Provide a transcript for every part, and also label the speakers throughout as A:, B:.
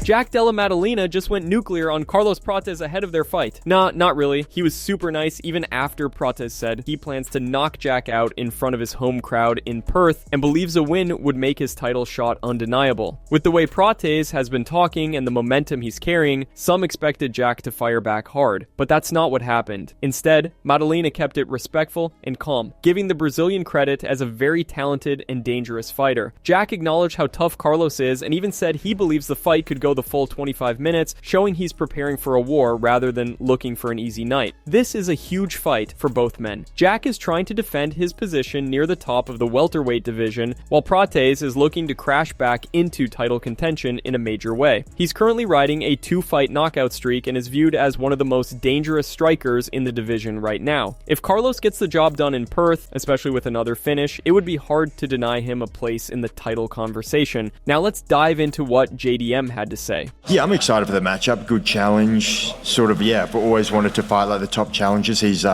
A: Jack Della Maddalena just went nuclear on Carlos Prates ahead of their fight. Nah, not really. He was super nice even after Prates said he plans to knock Jack out in front of his home crowd in Perth and believes a win would make his title shot undeniable. With the way Prates has been talking and the momentum he's carrying, some expected Jack to fire back hard, but that's not what happened. Instead, Maddalena kept it respectful and calm, giving the Brazilian credit as a very talented and dangerous fighter. Jack acknowledged how tough Carlos is and even said he believes the fight could go the full 25 minutes, showing he's preparing for a war rather than looking for an easy night. This is a huge fight for both men. Jack is trying to defend his position near the top of the welterweight division, while Prates is looking to crash back into title contention in a major way. He's currently riding a 2-fight knockout streak and is viewed as one of the most dangerous strikers in the division right now. If Carlos gets the job done in Perth, especially with another finish, it would be hard to deny him a place in the title conversation. Now let's dive into what JDM had to say.
B: Yeah, I'm excited for the matchup. Good challenge. I've always wanted to fight like the top challengers. He's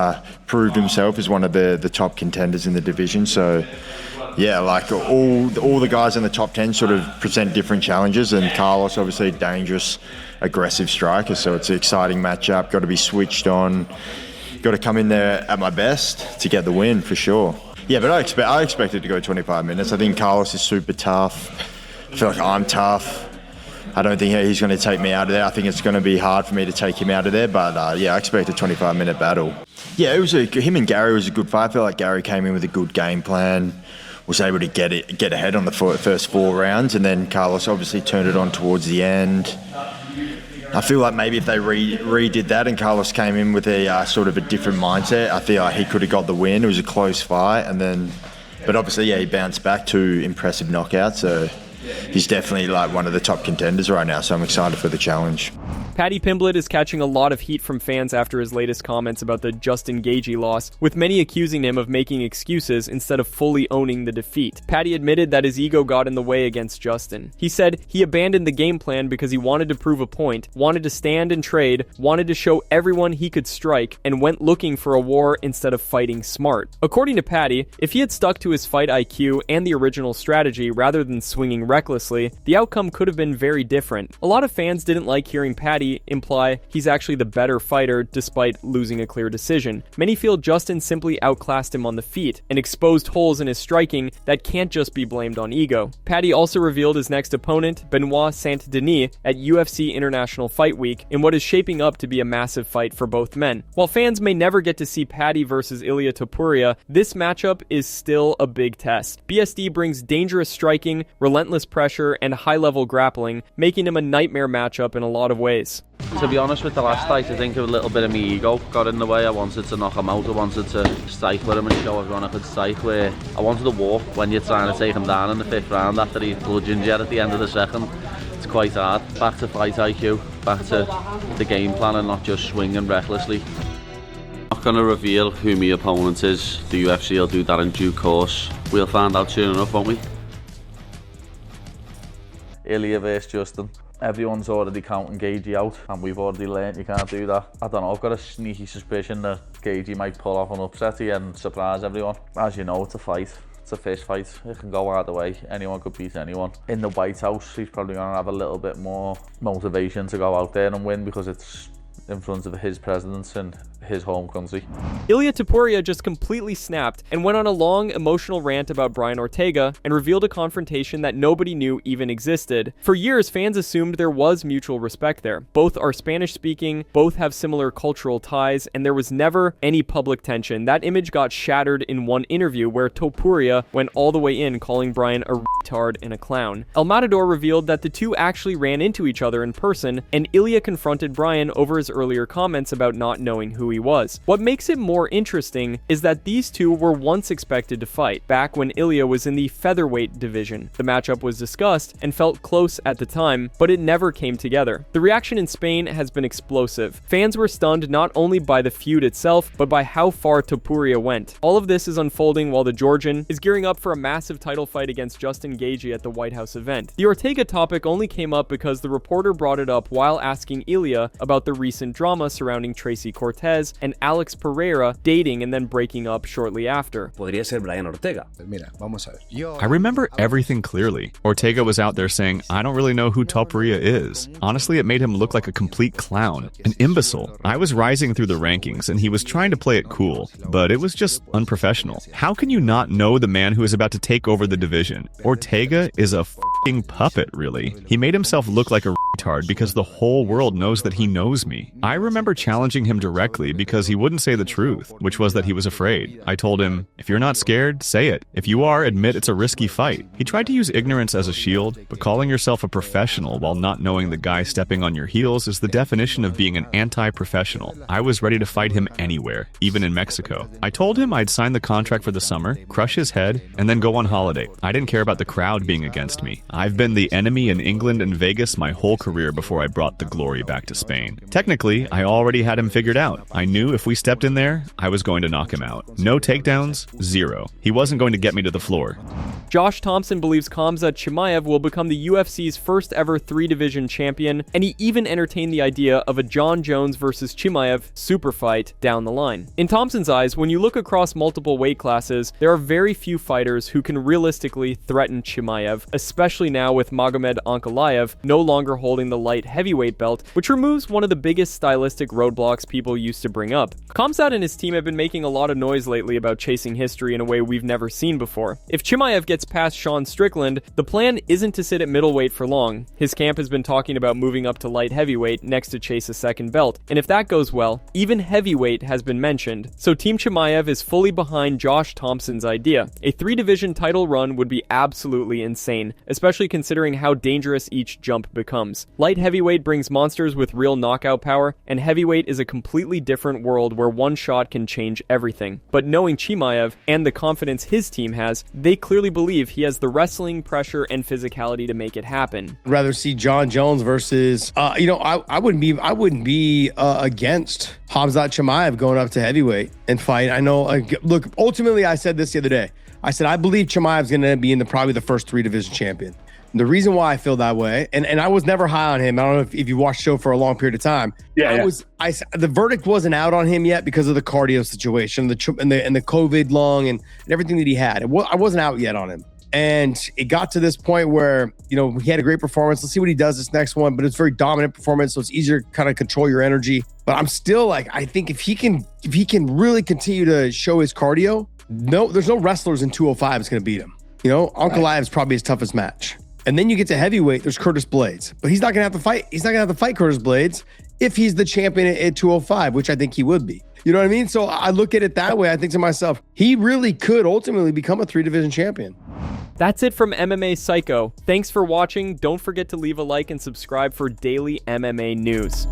B: proved himself as one of the top contenders in the division. So, yeah, like all the guys in the top 10 sort of present different challenges, and Carlos, obviously, a dangerous, aggressive striker. So it's an exciting matchup. Got to be switched on. Got to come in there at my best to get the win for sure. Yeah, but I expect it to go 25 minutes. I think Carlos is super tough. I feel like I'm tough. I don't think he's going to take me out of there. I think it's going to be hard for me to take him out of there. But I expect a 25-minute battle. Yeah, him and Gary was a good fight. I feel like Gary came in with a good game plan, was able to get ahead on the first 4 rounds, and then Carlos obviously turned it on towards the end. I feel like maybe if they redid that and Carlos came in with a sort of a different mindset, I feel like he could have got the win. It was a close fight, but obviously, he bounced back 2 impressive knockouts. So he's definitely like one of the top contenders right now. So I'm excited for the challenge.
A: Paddy Pimblett is catching a lot of heat from fans after his latest comments about the Justin Gaethje loss, with many accusing him of making excuses instead of fully owning the defeat. Paddy admitted that his ego got in the way against Justin. He said he abandoned the game plan because he wanted to prove a point, wanted to stand and trade, wanted to show everyone he could strike, and went looking for a war instead of fighting smart. According to Paddy, if he had stuck to his fight IQ and the original strategy rather than swinging recklessly, the outcome could have been very different. A lot of fans didn't like hearing Paddy imply he's actually the better fighter despite losing a clear decision. Many feel Justin simply outclassed him on the feet and exposed holes in his striking that can't just be blamed on ego. Paddy also revealed his next opponent, Benoit Saint-Denis, at UFC International Fight Week in what is shaping up to be a massive fight for both men. While fans may never get to see Paddy versus Ilia Topuria, this matchup is still a big test. BSD brings dangerous striking, relentless pressure, and high-level grappling, making him a nightmare matchup in a lot of ways.
C: To be honest, with the last fight, I think a little bit of my ego got in the way. I wanted to knock him out, I wanted to strike with him and show everyone I could strike, where I wanted to walk when you're trying to take him down in the 5th round after he bludgeoned you at the end of the 2nd. It's quite hard. Back to fight IQ, back to the game plan and not just swinging recklessly. I'm not going to reveal who my opponent is. The UFC will do that in due course. We'll find out soon enough, won't we? Ilia versus Justin. Everyone's already counting Gaethje out, and we've already learnt you can't do that. I don't know, I've got a sneaky suspicion that Gaethje might pull off an upset here and surprise everyone. As you know, it's a fight. It's a fist fight. It can go either way. Anyone could beat anyone. In the White House, he's probably going to have a little bit more motivation to go out there and win because it's in front of his presidents and his home country.
A: Ilia Topuria just completely snapped and went on a long, emotional rant about Brian Ortega and revealed a confrontation that nobody knew even existed. For years, fans assumed there was mutual respect there. Both are Spanish-speaking, both have similar cultural ties, and there was never any public tension. That image got shattered in one interview where Topuria went all the way in, calling Brian a retard and a clown. El Matador revealed that the two actually ran into each other in person, and Ilia confronted Brian over his earlier comments about not knowing who he was. What makes it more interesting is that these two were once expected to fight, back when Ilia was in the featherweight division. The matchup was discussed and felt close at the time, but it never came together. The reaction in Spain has been explosive. Fans were stunned not only by the feud itself, but by how far Topuria went. All of this is unfolding while the Georgian is gearing up for a massive title fight against Justin Gaethje at the White House event. The Ortega topic only came up because the reporter brought it up while asking Ilia about the recent drama surrounding Tracy Cortez Perez and Alex Pereira dating and then breaking up shortly after.
D: Podría ser Brian Ortega.
E: I remember everything clearly. Ortega was out there saying, I don't really know who Topuria is. Honestly, it made him look like a complete clown, an imbecile. I was rising through the rankings and he was trying to play it cool, but it was just unprofessional. How can you not know the man who is about to take over the division? Ortega is a f***ing puppet, really. He made himself look like a retard because the whole world knows that he knows me. I remember challenging him directly because he wouldn't say the truth, which was that he was afraid. I told him, if you're not scared, say it. If you are, admit it's a risky fight. He tried to use ignorance as a shield, but calling yourself a professional while not knowing the guy stepping on your heels is the definition of being an anti-professional. I was ready to fight him anywhere, even in Mexico. I told him I'd sign the contract for the summer, crush his head, and then go on holiday. I didn't care about the crowd being against me. I've been the enemy in England and Vegas my whole career before I brought the glory back to Spain. Technically, I already had him figured out. I knew if we stepped in there, I was going to knock him out. No takedowns, zero. He wasn't going to get me to the floor.
A: Josh Thomson believes Khamzat Chimaev will become the UFC's first ever 3-division champion, and he even entertained the idea of a John Jones versus Chimaev super fight down the line. In Thomson's eyes, when you look across multiple weight classes, there are very few fighters who can realistically threaten Chimaev, especially now with Magomed Ankalaev no longer holding the light heavyweight belt, which removes one of the biggest stylistic roadblocks people used to bring up. Khamzat and his team have been making a lot of noise lately about chasing history in a way we've never seen before. If Chimaev gets past Sean Strickland, the plan isn't to sit at middleweight for long. His camp has been talking about moving up to light heavyweight next to chase a second belt, and if that goes well, even heavyweight has been mentioned. So Team Chimaev is fully behind Josh Thomson's idea. A 3-division title run would be absolutely insane, especially considering how dangerous each jump becomes. Light heavyweight brings monsters with real knockout power, and heavyweight is a completely different world where one shot can change everything. But knowing Chimaev and the confidence his team has, they clearly believe he has the wrestling, pressure, and physicality to make it happen.
F: I'd rather see John Jones versus, I wouldn't be against Khamzat Chimaev going up to heavyweight and fight. I know, look, ultimately I said this the other day. I said, I believe Chimaev's going to be probably the first 3-division champion. And the reason why I feel that way, and I was never high on him. I don't know if you watched the show for a long period of time. The verdict wasn't out on him yet because of the cardio situation, and the COVID lung and everything that he had. I wasn't out yet on him. And it got to this point where, he had a great performance. Let's see what he does this next one. But it's very dominant performance, so it's easier to kind of control your energy. But I'm still I think if he can really continue to show his cardio, there's no wrestlers in 205 that's going to beat him. Ankalaev is probably his toughest match. And then you get to heavyweight, there's Curtis Blades. But he's not going to have to fight. He's not going to have to fight Curtis Blades if he's the champion at 205, which I think he would be. You know what I mean? So I look at it that way. I think to myself, he really could ultimately become a 3-division champion.
A: That's it from MMA Psycho. Thanks for watching. Don't forget to leave a like and subscribe for daily MMA news.